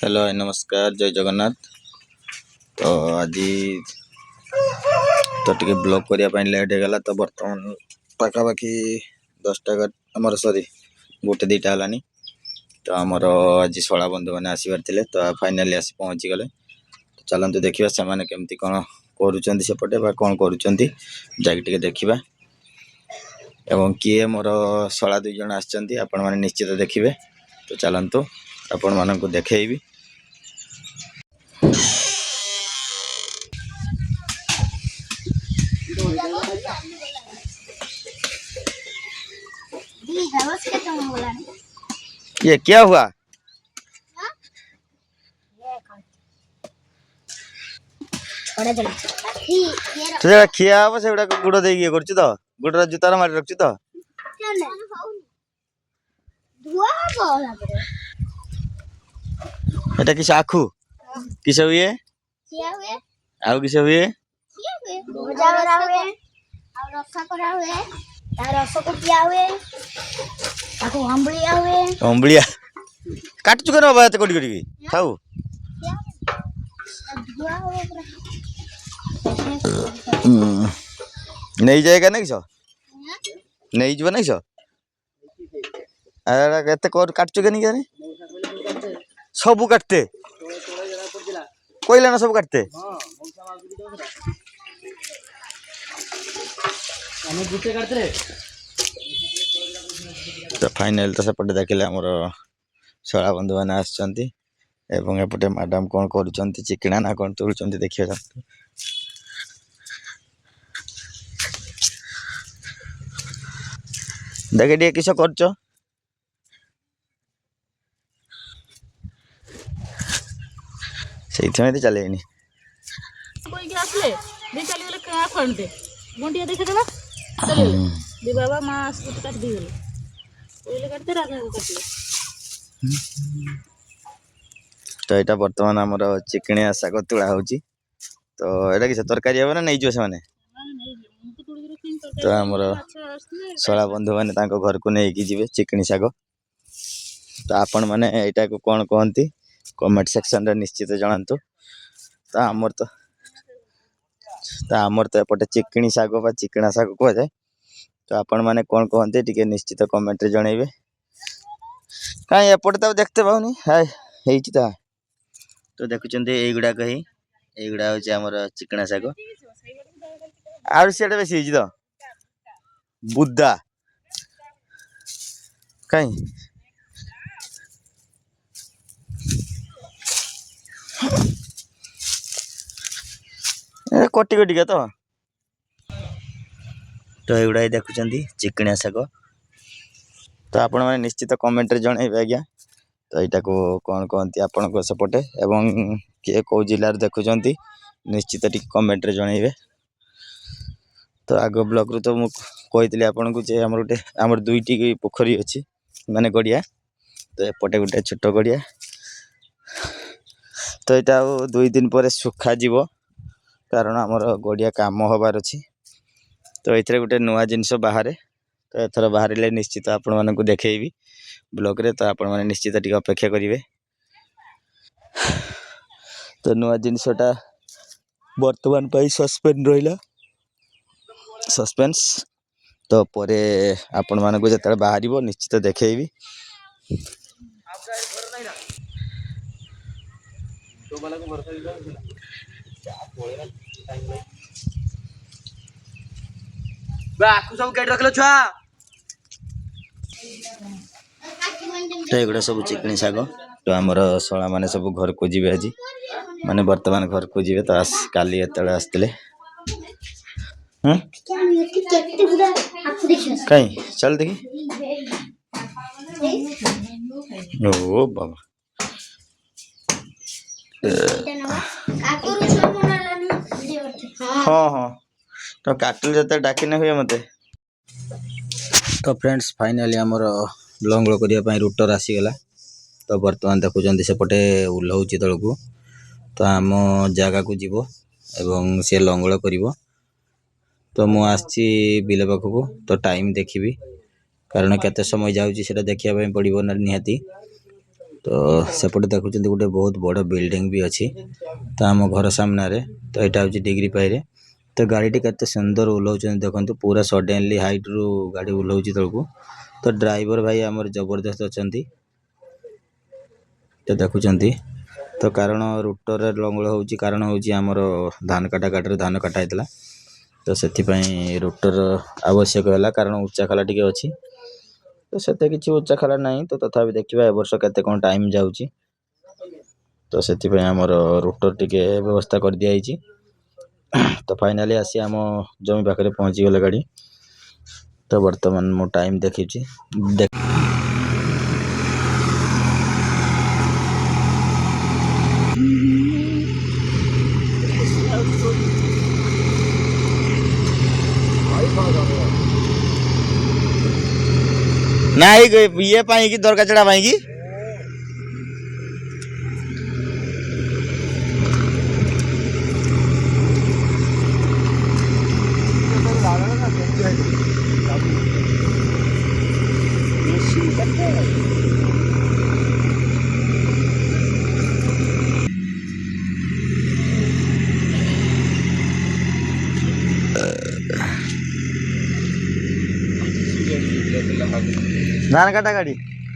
Hello नमस्कार जय जगन्नाथ। तो आज तो टे ब्लॉग करने लेट होगा तो बर्तमान पाखापाखि 10टा आमर सॉरी गोटे 2टा है। तो आमर आज शला बंधु मैंने आसबार थे तो फाइनाली आसी पहुँची गले। तो चलते देखा से केमती कौन करपटे कौन कर देखा एवं किए मोर शला 2 जन आसने निश्चित देखिए। तो चलतु आपण मानक देखी ये क्या हुआ। तो खिया हम से गुड़ दे कर गुड़ जूतार मारी रखी तो एटा किस आखु किस हुए आउ किस हुए अम्बलिया काट चुके ना बात कोटी कोटी खाऊ नहीं जाएगा नहीं सो नहीं जीव नहीं सो केते काट चुके नहीं क्या सब काटते कोईला ना सब काटते तो फाइनल तो सेपटे देखिले आमर शला बंधु मैंने आसचंती एवं एपटे मैडम कौन कर चिकना ना कौन तोड़ देखिए देखे टे किस कर चले बाबा माँ काट दी काटते राजा तो यहाँ बर्तमान आमर चिकनिया शाग तुला हो तो यहाँ किस तरकारी हे ना नहीं जो से तो आमर शला बंधु मैंने घर को लेकिन जी चिकनी शाग। तो आपण मैंने यहाँ को कौन कहती कमेंट सेक्शन रे निश्चित जनातु। तो आमर तो एपटे चिकनी शाग बा चिकना शाग कह जाए। तो आपण मैंने कौन कहते टी निश्चित कमेंट रे जनइबे कहीं एपटे तो देखते पाऊनी हाय तो देखुं युड़ाक ही युड़ा हूँ आमर चिकना शाग आड़ सीआड़े बेसी तो बुदा कहीं कटी कटिका तो युड़ा ही देखुं चिकनिया शाग। तो आपण मैंने निश्चित कमेंट रे जनइबे आज्ञा तो यहाँ को कौन कहती आपण सेपटे एवं किए कौ जिलार देखुं निश्चित टी कमेंट रे जनइबे। तो आग ब्लॉक रू तो मुझे आपन को आमर गोटे आमर 2टी पोखरी अच्छी माने गड़िया। तो एपटे गोटे छोट गड़िया तो यहाँ 2 दिन पर सुखा जीव कारण आमर गड़िया काम हबार अच्छी। तो ये गोटे नुआ जिनस बाहर तो एथर बाहर निश्चित आपण मानक देखी ब्लॉग रे। तो आपण मैंने निश्चित टी अपेक्षा करेंगे। तो नुआ जिनसटा बर्तमान सस्पेंड रहा सस्पेंस तो परे आपण मानक जो बाहर निश्चित देखी तो एगुड़ा सब चिकनी शाग। तो आमर शला मैंने सब घर को जी आज माने बर्तमान घर को जी तो काली आसते कहीं चल देखी ओ बाबा हाँ हाँ तो काटल जो डाक हुए मत। तो फ्रेंड्स फाइनाली आमर लंगल करने रूटर आसीगला। तो बर्तमान देखुं सेपटे ओह्लाऊँ तल को तो आम जगह को जीव एवं सी लंगल कर। तो मुझे बिल पाखक तो टाइम देखी कारण केते समय जाऊँगी देखा पड़ो ना निहाती। तो सेपटे देखुं गोटे बहुत बड़ बिल्डिंग भी अच्छी तो आम घर सामने तो यहाँ हूँ डिग्री पाइरे तो गाड़ी के सुंदर ओह्लाऊँ देखो पूरा सडेनली हाइट रू गाड़ी ओह्लाऊँ तलू तो ड्राइवर भाई आमर जबरदस्त अच्छा तो देखुं तो कारण रुटर लंगल हो कारण हूँ आमर धान काटा गाड़ी धान कटा होता तो से रुटर आवश्यक है कारण उच्चा खाला टी अच्छी तो से किसी उच्चा खाला ना तो तथा देखा ए वर्ष के कौन टाइम जाऊँगी तो से रुटर टी व्यवस्था कर दिखाई तो फाइनाली आसी आम जमी पाखे पहुँची गले गाड़ी तो बर्तमान मो टाइम देखी ना ये पाई की दरकार चढ़ा पाई की धान काटा गाड़ी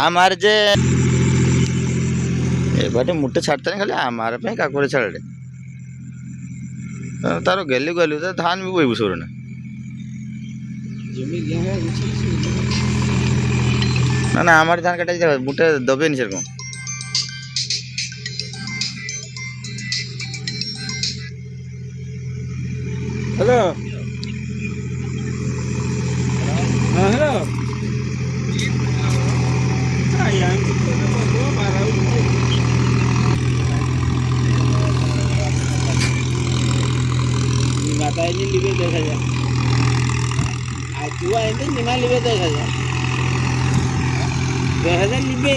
आमार जे बाटे मुटे छाड़ते खाली आमार पे काकुरे छाड़े तार गेलु गेलु तो धान भी बोईबु सोरना ना ना आमार धान काटा मुटे दबे नहीं सेरकम हेलो हाँ हेलो माता लिबे 10,000 आज तू आए निमा लिबे 10,000 लिबे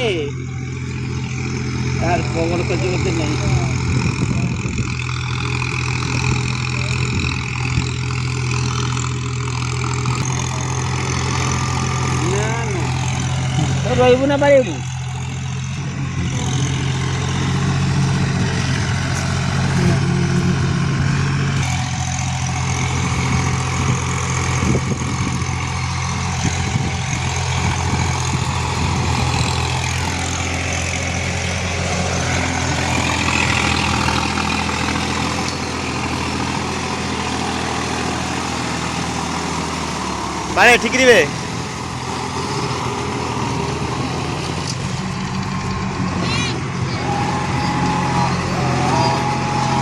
यार पगड़ कर जो नहीं ରହିବୁ ନା ପାଇବୁ बारे ठीक रे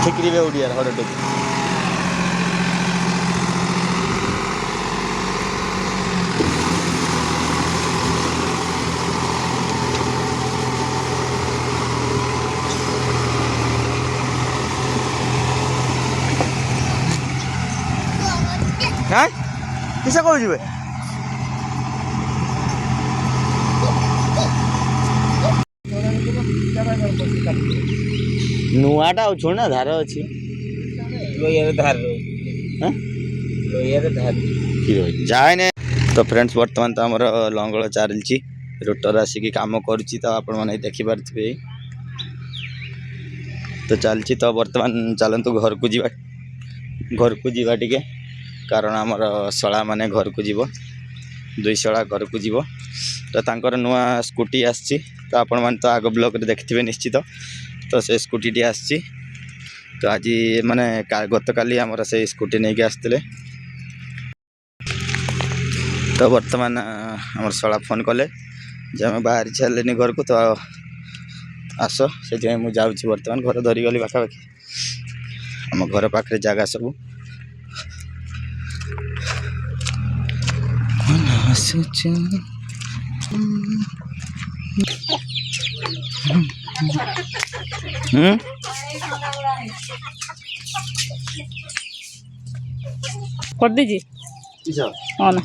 ठिकरी वे उड़ियार हर टोपी हाँ किसे कहू जी नुआटा छोड़ ना धार अच्छी धार जाए तो फ्रेंड्स बर्तमान तो आमर लंगल चलती रुटर आसिक कम करुच्ची तो आपण मैंने देखिपे तो चलती तो बर्तमान चलतु घर को जीवा टिके कारण आमर शला माने घर को जीव दुई शला घर को जीव तो तांकर नुआ स्कूटी आसी तो आपण मैंने तो आग ब्लॉक रे देखिथिबे निश्चित तो से स्कूटी टी आसी तो आज माने गत काली आमर से स्कूटी नहीं के आसते तो बर्तमान आमर शला फोन कले जे आम बाहरी छाड़े घर को तो आस से मुझे जाऊँगी बर्तमान घर धरीगली पाखापाखि आम घर पाखे जगह सब कर दीजिए हाँ ना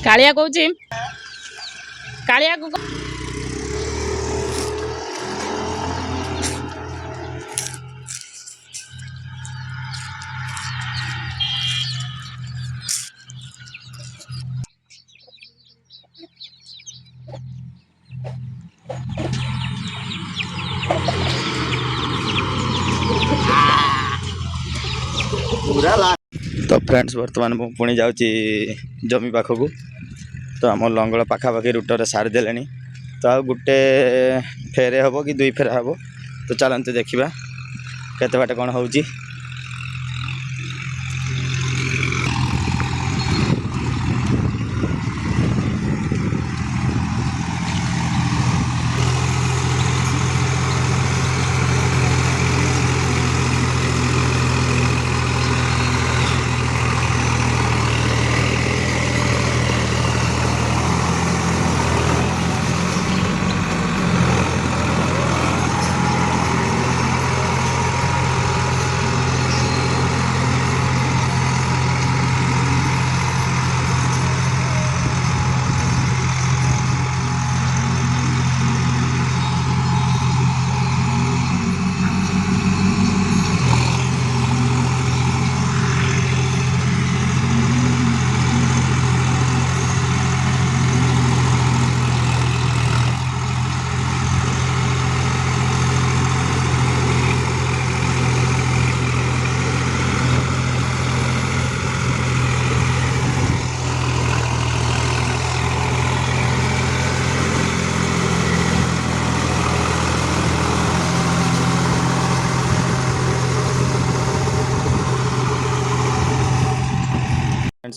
କାଳିଆ କହୁଛି କାଳିଆକୁ तो फ्रेंड्स बर्तमान मु पुणी जाऊँगी जमी पाखक तो आम लंगल पाखापाखि रूटर सारीदे तो आ गोटे फेरे हम कि 2 फेरा हम तो चलते देखा केते बाटे कौन हो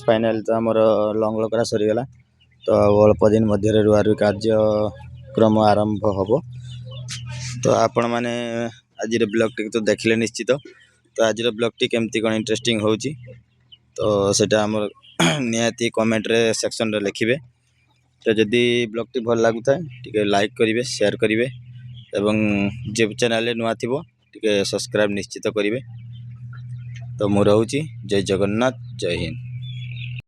फाइनाल तो आमर लंगल करा सरीगला तो अल्प दिन मध्य रुआ रुई कार्यक्रम आरंभ हम तो आपण मैंने आज ब्लॉग टी तो देखले निश्चित तो आज ब्लॉग टी केमती कौन इंटरेस्टिंग हो तो सेटा आम निहाती कमेंट रे सेक्शन रे लिखिबे तो जदि ब्लॉग टी भल लागुता टिके लाइक करिवे शेयर करिवे एवं जे चैनल नुआ थिबो टिके सब्सक्राइब निश्चित करिवे तो मु रहूची जय जगन्नाथ जय हिंद।